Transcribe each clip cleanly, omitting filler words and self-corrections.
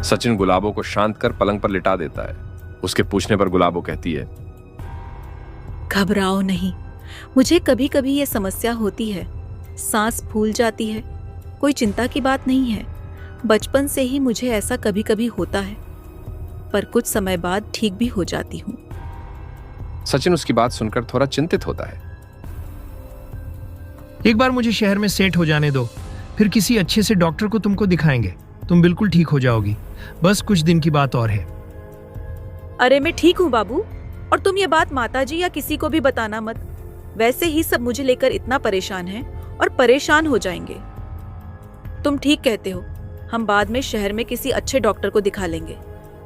सचिन गुलाबो को शांत कर पलंग पर लिटा देता है। उसके पूछने पर गुलाबो कहती है, घबराओ नहीं, मुझे कभी कभी ये समस्या होती है, सांस फूल जाती है। कोई चिंता की बात नहीं है, बचपन से ही मुझे ऐसा कभी कभी होता है, पर कुछ समय बाद ठीक भी हो जाती हूँ। सचिन उसकी बात सुनकर थोड़ा चिंतित होता है। एक बार मुझे शहर में सेट हो जाने दो, फिर किसी अच्छे से डॉक्टर को तुमको दिखाएंगे। तुम बिल्कुल ठीक हो जाओगी, बस कुछ दिन की बात और है। अरे मैं ठीक हूँ बाबू, और तुम ये बात माताजी या किसी को भी बताना मत। वैसे ही सब मुझे लेकर इतना परेशान हैं और परेशान हो जाएंगे। तुम ठीक कहते हो, हम बाद में शहर में किसी अच्छे डॉक्टर को दिखा लेंगे।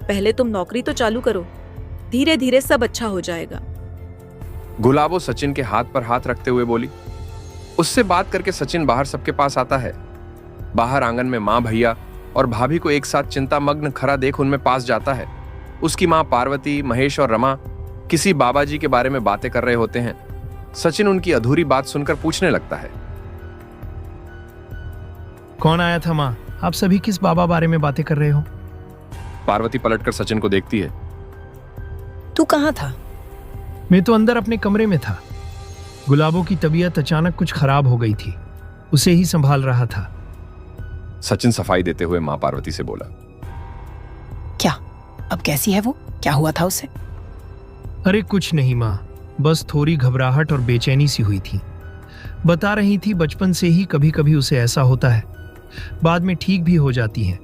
पहले तुम नौकरी तो चालू करो, धीरे धीरे सब अच्छा हो जाएगा। गुलाबो सचिन के हाथ पर हाथ रखते हुए बोली। उससे बात करके सचिन बाहर सबके पास आता है। बाहर आंगन में माँ, भैया और भाभी को एक साथ चिंतामग्न खड़ा देख उनमें पास जाता है। उसकी माँ पार्वती, महेश और रमा किसी बाबा जी के बारे में बातें कर रहे होते हैं। सचिन उनकी अधूरी बात सुनकर पूछने लगता है, कौन आया था माँ? आप सभी किस बाबा बारे में बातें कर रहे हो? पार्वती पलटकर सचिन को देखती है। तू कहाँ था? मैं तो अंदर अपने कमरे में था। गुलाबो की तबीयत अचानक कुछ खराब हो गई थी, उसे ही संभाल रहा था। सचिन सफाई देते हुए माँ पार्वती से बोला। क्या? अब कैसी है वो? क्या हुआ था उसे? अरे कुछ नहीं माँ, बस थोड़ी घबराहट और बेचैनी सी हुई थी। बता रही थी बचपन से ही कभी कभी उसे ऐसा होता है, बाद में ठीक भी हो जाती है।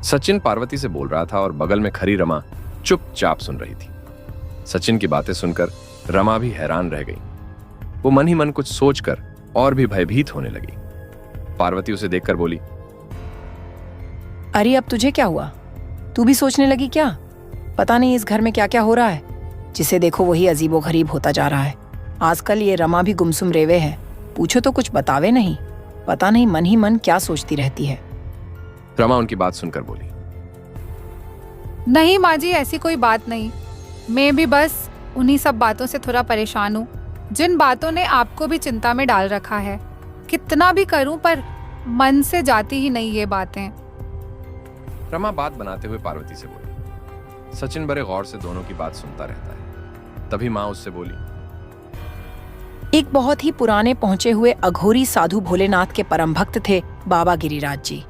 सचिन पार्वती से बोल रहा था और बगल में खड़ी रमा चुपचाप सुन रही थी। सचिन की बातें सुनकर रमा भी हैरान रह गई। वो मन ही मन कुछ सोचकर और भी भयभीत होने लगी। पार्वती उसे देखकर बोली, अरे अब तुझे क्या हुआ? तू भी सोचने लगी क्या? पता नहीं इस घर में क्या क्या हो रहा है, जिसे देखो वही अजीबो गरीब होता जा रहा है। आजकल ये रमा भी गुमसुम रेवे है, पूछो तो कुछ बतावे नहीं। पता नहीं मन ही मन क्या सोचती रहती है। रमा उनकी बात सुनकर बोली, नहीं माँ जी, ऐसी कोई बात नहीं। मैं भी बस उन्हीं सब बातों से थोड़ा परेशान हूँ, जिन बातों ने आपको भी चिंता में डाल रखा है। कितना भी करूं पर मन से जाती ही नहीं ये बातें। रमा बात बनाते हुए पार्वती से बोली। सचिन बड़े गौर से दोनों की बात सुनता रहता है। तभी माँ उससे बोली, एक बहुत ही पुराने पहुंचे हुए अघोरी साधु भोलेनाथ के परम भक्त थे बाबा गिरिराज जी।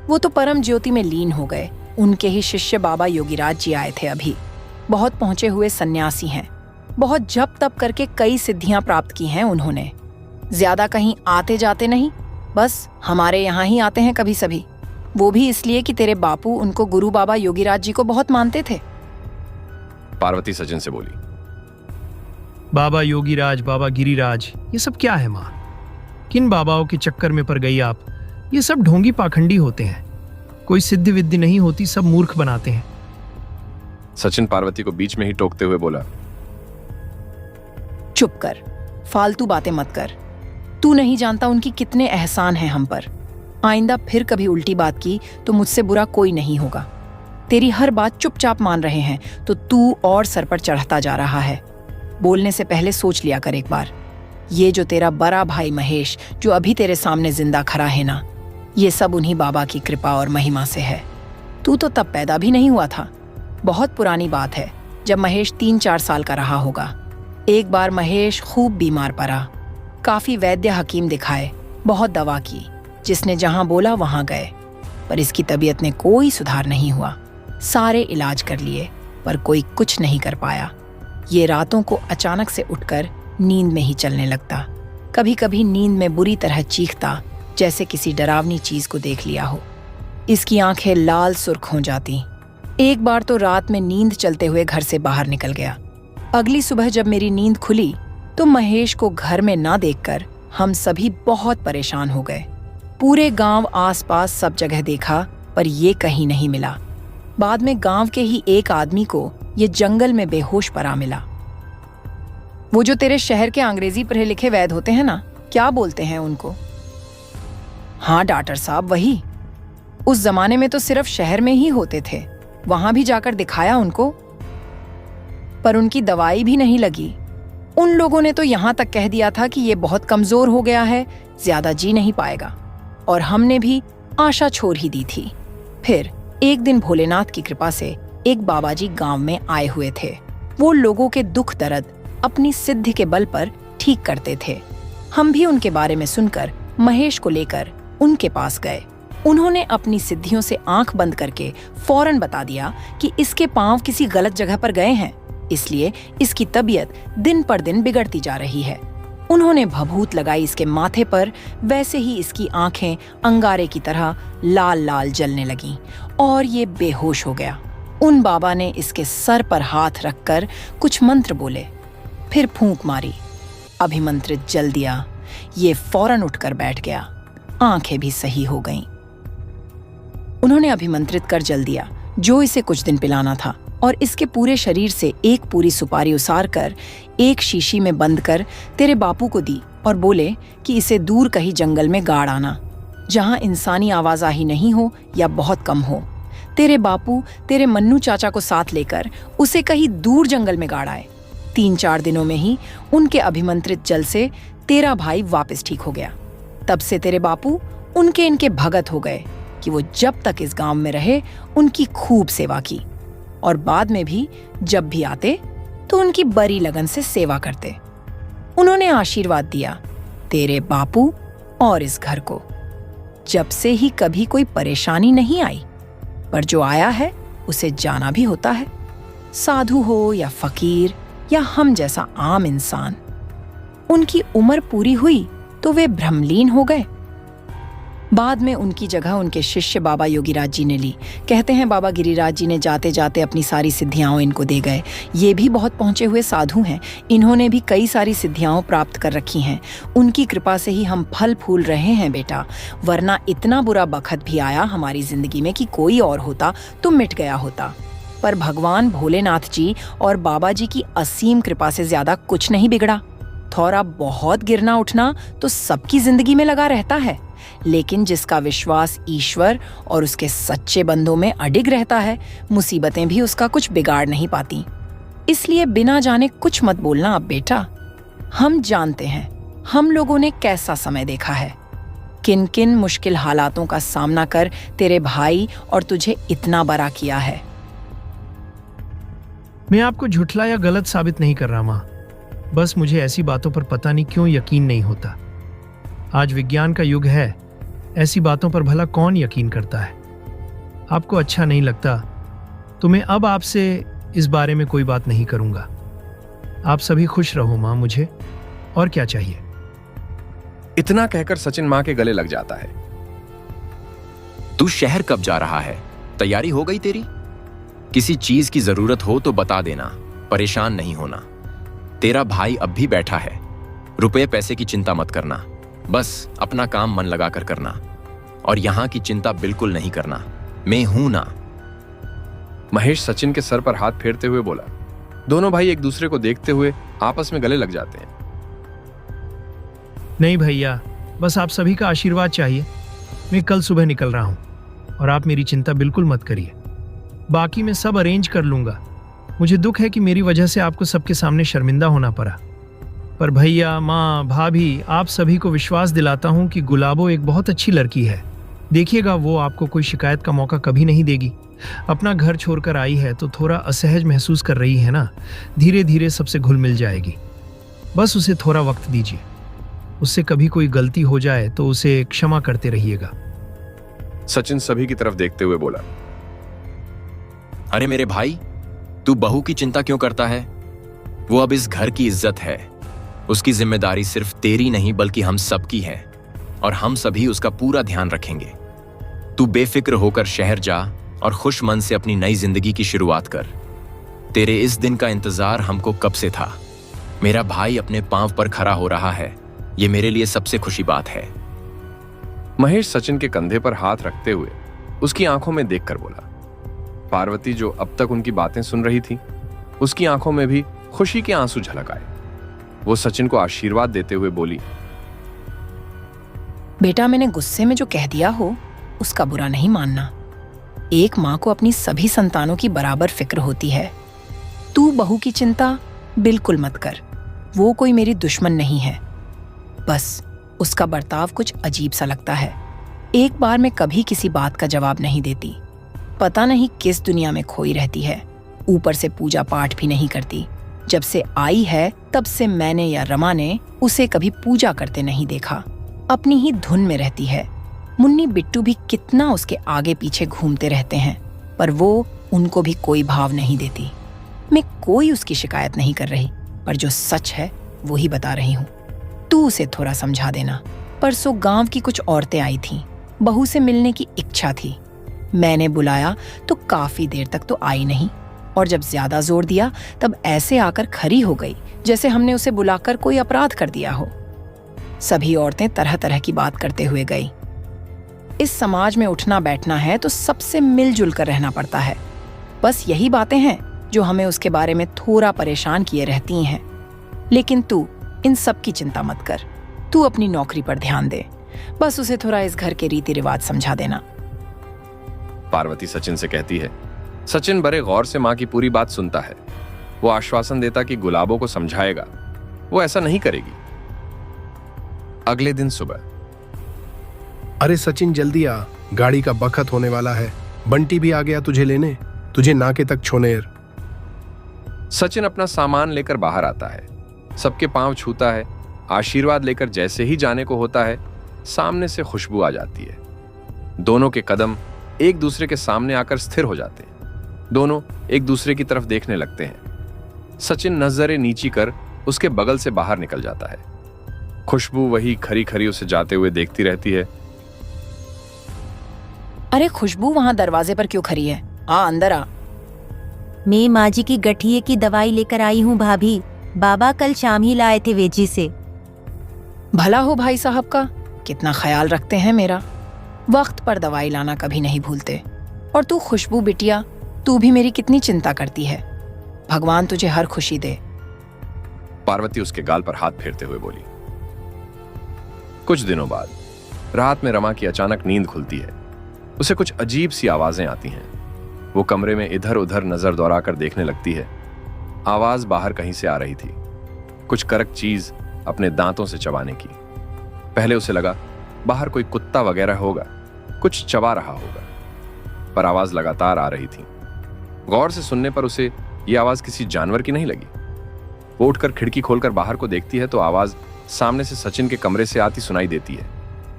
वो तो परम ज्योति में लीन हो गए। उनके ही शिष्य बाबा योगीराज जी आए थे अभी। बहुत पहुंचे हुए सन्यासी हैं, बहुत जप तप करके कई सिद्धियां प्राप्त की हैं उन्होंने। ज्यादा कहीं आते जाते नहीं, बस हमारे यहाँ ही आते हैं कभी सभी। वो भी इसलिए कि तेरे बापू उनको गुरु बाबा योगीराज जी को बहुत मानते थे। पार्वती सचिन से बोली, बाबा योगीराज, बाबा गिरिराज, ये सब क्या है माँ? किन बाबाओं के चक्कर में पड़ गई आप? ये सब ढोंगी पाखंडी होते हैं, कोई सिद्धि विद्धि नहीं होती, सब मूर्ख बनाते हैं। सचिन पार्वती को बीच में ही टोकते हुए बोला, चुप कर, फालतू बातें मत कर। तू नहीं जानता उनकी कितने एहसान हैं हम पर। आइंदा फिर कभी उल्टी बात की तो मुझसे बुरा कोई नहीं होगा। तेरी हर बात चुपचाप मान रहे हैं तो तू और सर पर चढ़ता जा रहा है। बोलने से पहले सोच लिया कर एक बार। ये जो तेरा बड़ा भाई महेश जो अभी तेरे सामने जिंदा खड़ा है ना, ये सब उन्हीं बाबा की कृपा और महिमा से है। तू तो तब पैदा भी नहीं हुआ था। बहुत पुरानी बात है, जब महेश 3-4 साल का रहा होगा। एक बार महेश खूब बीमार पड़ा। काफी वैद्य हकीम दिखाए, बहुत दवा की, जिसने जहां बोला वहां गए, पर इसकी तबीयत में कोई सुधार नहीं हुआ। सारे इलाज कर लिए पर कोई कुछ नहीं कर पाया। ये रातों को अचानक से उठकर नींद में ही चलने लगता। कभी कभी नींद में बुरी तरह चीखता, जैसे किसी डरावनी चीज को देख लिया हो। इसकी आंखें लाल सुर्ख हो जाती। एक बार तो रात में नींद चलते हुए घर से बाहर निकल गया। अगली सुबह जब मेरी नींद खुली तो महेश को घर में ना देखकर हम सभी बहुत परेशान हो गए। पूरे गांव आसपास सब जगह देखा पर ये कहीं नहीं मिला। बाद में गांव के ही एक आदमी को ये जंगल में बेहोश पड़ा मिला। वो जो तेरे शहर के अंग्रेजी पढ़े लिखे वैद्य होते हैं ना, क्या बोलते हैं उनको? हाँ डॉक्टर साहब, वही। उस जमाने में तो सिर्फ शहर में ही होते थे। वहां भी जाकर दिखाया उनको, पर उनकी दवाई भी नहीं लगी। उन लोगों ने तो यहां तक कह दिया था कि ये बहुत कमजोर हो गया है, ज्यादा जी नहीं पाएगा। और हमने भी आशा छोड़ ही दी थी। फिर एक दिन भोलेनाथ की कृपा से एक बाबा जी गांव में आए हुए थे। वो लोगों के दुख दर्द अपनी सिद्धि के बल पर ठीक करते थे। हम भी उनके बारे में सुनकर महेश को लेकर उनके पास गए। उन्होंने अपनी सिद्धियों से आंख बंद करके फौरन बता दिया कि इसके पांव किसी गलत जगह पर गए हैं, इसलिए इसकी तबीयत दिन पर दिन बिगड़ती जा रही है। उन्होंने भभूत लगाई इसके माथे पर, वैसे ही इसकी आंखें अंगारे की तरह लाल लाल जलने लगीं और ये बेहोश हो गया। उन बाबा ने इसके सर पर हाथ रखकर कुछ मंत्र बोले, फिर फूंक मारी। अभिमंत्रित जल दिया। ये फौरन उठकर बैठ गया। आंखें भी सही हो गईं। उन्होंने अभिमंत्रित कर जल दिया जो इसे कुछ दिन पिलाना था, और इसके पूरे शरीर से एक पूरी सुपारी उसार कर एक शीशी में बंद कर तेरे बापू को दी और बोले कि इसे दूर कहीं जंगल में गाड़ आना, जहां इंसानी आवाजाही नहीं हो या बहुत कम हो। तेरे बापू तेरे मन्नू चाचा को साथ लेकर उसे कहीं दूर जंगल में गाड़ आए। 3-4 दिनों में ही उनके अभिमंत्रित जल से तेरा भाई वापस ठीक हो गया। तब से तेरे बापू उनके इनके भगत हो गए कि वो जब तक इस गांव में रहे उनकी खूब सेवा की, और बाद में भी जब भी आते तो उनकी बड़ी लगन से सेवा करते। उन्होंने आशीर्वाद दिया तेरे बापू और इस घर को। जब से ही कभी कोई परेशानी नहीं आई, पर जो आया है उसे जाना भी होता है, साधु हो या फकीर या हम जैसा आम इंसान। उनकी उम्र पूरी हुई तो वे भ्रमलीन हो गए। बाद में उनकी जगह उनके शिष्य बाबा योगीराज जी ने ली। कहते हैं बाबा गिरिराज जी ने जाते जाते अपनी सारी सिद्धियां इनको दे गए। ये भी बहुत पहुंचे हुए साधु हैं। इन्होंने भी कई सारी सिद्धियां प्राप्त कर रखी हैं। उनकी कृपा से ही हम फल फूल रहे हैं बेटा, वरना इतना बुरा बखत भी आया हमारी जिंदगी में कि कोई और होता तो मिट गया होता। पर भगवान भोलेनाथ जी और बाबा जी की असीम कृपा से ज्यादा कुछ नहीं बिगड़ा। थोड़ा बहुत गिरना उठना तो सबकी जिंदगी में लगा रहता है, लेकिन जिसका विश्वास ईश्वर और उसके सच्चे बंदों में अडिग रहता है, मुसीबतें भी उसका कुछ बिगाड़ नहीं पाती। इसलिए बिना जाने कुछ मत बोलना अब बेटा। हम जानते हैं हम लोगों ने कैसा समय देखा है, किन किन मुश्किल हालातों का सामना कर तेरे भाई और तुझे इतना बड़ा किया है। मैं आपको झुठला या गलत साबित नहीं कर रहा माँ, बस मुझे ऐसी बातों पर पता नहीं क्यों यकीन नहीं होता। आज विज्ञान का युग है, ऐसी बातों पर भला कौन यकीन करता है। आपको अच्छा नहीं लगता तो मैं अब आपसे इस बारे में कोई बात नहीं करूंगा। आप सभी खुश रहो माँ, मुझे और क्या चाहिए। इतना कहकर सचिन मां के गले लग जाता है। तू शहर कब जा रहा है? तैयारी हो गई तेरी? किसी चीज की जरूरत हो तो बता देना, परेशान नहीं होना। तेरा भाई अब भी बैठा है। रुपए पैसे की चिंता मत करना, बस अपना काम मन लगाकर करना, और यहां की चिंता बिल्कुल नहीं करना। मैं हूं ना। महेश सचिन के सर पर हाथ फेरते हुए बोला। दोनों भाई एक दूसरे को देखते हुए आपस में गले लग जाते हैं। नहीं भैया, बस आप सभी का आशीर्वाद चाहिए। मैं कल सुबह निकल रहा हूं और आप मेरी चिंता बिल्कुल मत करिए। बाकी मैं सब अरेंज कर लूंगा। मुझे दुख है कि मेरी वजह से आपको सबके सामने शर्मिंदा होना पड़ा, पर भैया, माँ, भाभी, आप सभी को विश्वास दिलाता हूँ कि गुलाबो एक बहुत अच्छी लड़की है। देखिएगा, वो आपको कोई शिकायत का मौका कभी नहीं देगी। अपना घर छोड़कर आई है तो थोड़ा असहज महसूस कर रही है ना, धीरे धीरे सबसे घुल मिल जाएगी। बस उसे थोड़ा वक्त दीजिए। उससे कभी कोई गलती हो जाए तो उसे क्षमा करते रहिएगा। सचिन सभी की तरफ देखते हुए बोला। अरे मेरे भाई, तू बहू की चिंता क्यों करता है? वो अब इस घर की इज्जत है। उसकी जिम्मेदारी सिर्फ तेरी नहीं बल्कि हम सबकी है, और हम सभी उसका पूरा ध्यान रखेंगे। तू बेफिक्र होकर शहर जा और खुश मन से अपनी नई जिंदगी की शुरुआत कर। तेरे इस दिन का इंतजार हमको कब से था। मेरा भाई अपने पांव पर खड़ा हो रहा है, ये मेरे लिए सबसे खुशी बात है। महेश सचिन के कंधे पर हाथ रखते हुए उसकी आंखों में देखकर बोला। पार्वती जो अब तक उनकी बातें सुन रही थी, उसकी आंखों में भी खुशी के आंसू झलक आए। वो सचिन को आशीर्वाद देते हुए बोली। बेटा, मैंने गुस्से में जो कह दिया हो उसका बुरा नहीं मानना। एक माँ को अपनी सभी संतानों की बराबर फिक्र होती है। तू बहू की चिंता बिल्कुल मत कर। वो कोई मेरी दुश्मन नहीं है, बस उसका बर्ताव कुछ अजीब सा लगता है। एक बार मैं कभी किसी बात का जवाब नहीं देती। पता नहीं किस दुनिया में खोई रहती है। ऊपर से पूजा पाठ भी नहीं करती। जब से आई है तब से मैंने या रमा ने उसे कभी पूजा करते नहीं देखा। अपनी ही धुन में रहती है। मुन्नी बिट्टू भी कितना उसके आगे पीछे घूमते रहते हैं, पर वो उनको भी कोई भाव नहीं देती। मैं कोई उसकी शिकायत नहीं कर रही, पर जो सच है वो ही बता रही हूँ। तू उसे थोड़ा समझा देना। परसों गांव की कुछ औरतें आई थीं। बहू से मिलने की इच्छा थी। मैंने बुलाया तो काफी देर तक तो आई नहीं, और जब ज्यादा जोर दिया तब ऐसे आकर खड़ी हो गई जैसे हमने उसे बुलाकर कोई अपराध कर दिया हो। सभी औरतें तरह तरह की बात करते हुए गई। इस समाज में उठना बैठना है तो सबसे मिलजुल कर रहना पड़ता है। बस यही बातें हैं जो हमें उसके बारे में थोड़ा परेशान किए रहती हैं। लेकिन तू इन सब की चिंता मत कर। तू अपनी नौकरी पर ध्यान दे। बस उसे थोड़ा इस घर के रीति रिवाज समझा देना। पार्वती सचिन से कहती है। सचिन बड़े गौर से माँ की पूरी बात सुनता है। वो आश्वासन देता कि गुलाबों को समझाएगा, वो ऐसा नहीं करेगी। अगले दिन सुबह। अरे सचिन जल्दी आ, गाड़ी का बखत होने वाला है। बंटी भी आ गया तुझे लेने, तुझे नाके तक छोनेर। सचिन अपना सामान लेकर बाहर आता है। सबके पांव छूता है। आशीर्वाद लेकर जैसे ही जाने को होता है, सामने से खुशबू आ जाती है। दोनों के कदम एक दूसरे के सामने आकर स्थिर हो जाते हैं। दोनों एक दूसरे की तरफ देखने लगते हैं। सचिन नजरें नीची कर उसके बगल से बाहर निकल जाता है। खुशबू वही खरी खरी उसे जाते हुए देखती रहती है। अरे खुशबू, वहां दरवाजे पर क्यों खड़ी है? आ अंदर आ। मैं माँ जी की गठिए की दवाई लेकर आई हूँ भाभी। बाबा कल शाम ही लाए थे वेजी से। भला हो भाई साहब का, कितना ख्याल रखते हैं मेरा। वक्त पर दवाई लाना कभी नहीं भूलते। और तू खुशबू बिटिया, तू भी मेरी कितनी चिंता करती है। भगवान तुझे हर खुशी दे। पार्वती उसके गाल पर हाथ फेरते हुए बोली। कुछ दिनों बाद रात में रमा की अचानक नींद खुलती है। उसे कुछ अजीब सी आवाजें आती हैं। वो कमरे में इधर उधर नजर दौड़ाकर देखने लगती है। आवाज बाहर कहीं से आ रही थी, कुछ करक चीज अपने दांतों से चबाने की। पहले उसे लगा बाहर कोई कुत्ता वगैरह होगा, कुछ चबा रहा होगा, पर आवाज लगातार आ रही थी। गौर से सुनने पर उसे यह आवाज किसी जानवर की नहीं लगी। वो उठकर खिड़की खोलकर बाहर को देखती है तो आवाज सामने से सचिन के कमरे से आती सुनाई देती है,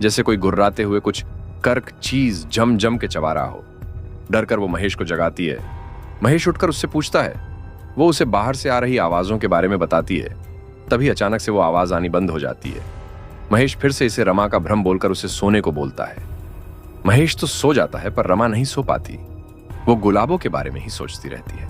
जैसे कोई गुर्राते हुए कुछ कर्क चीज जम जम के चबा रहा हो। डरकर वो महेश को जगाती है। महेश उठकर उससे पूछता है। वो उसे बाहर से आ रही आवाजों के बारे में बताती है। तभी अचानक से वो आवाज आनी बंद हो जाती है। महेश फिर से इसे रमा का भ्रम बोलकर उसे सोने को बोलता है। महेश तो सो जाता है, पर रमा नहीं सो पाती। वो गुलाबों के बारे में ही सोचती रहती है।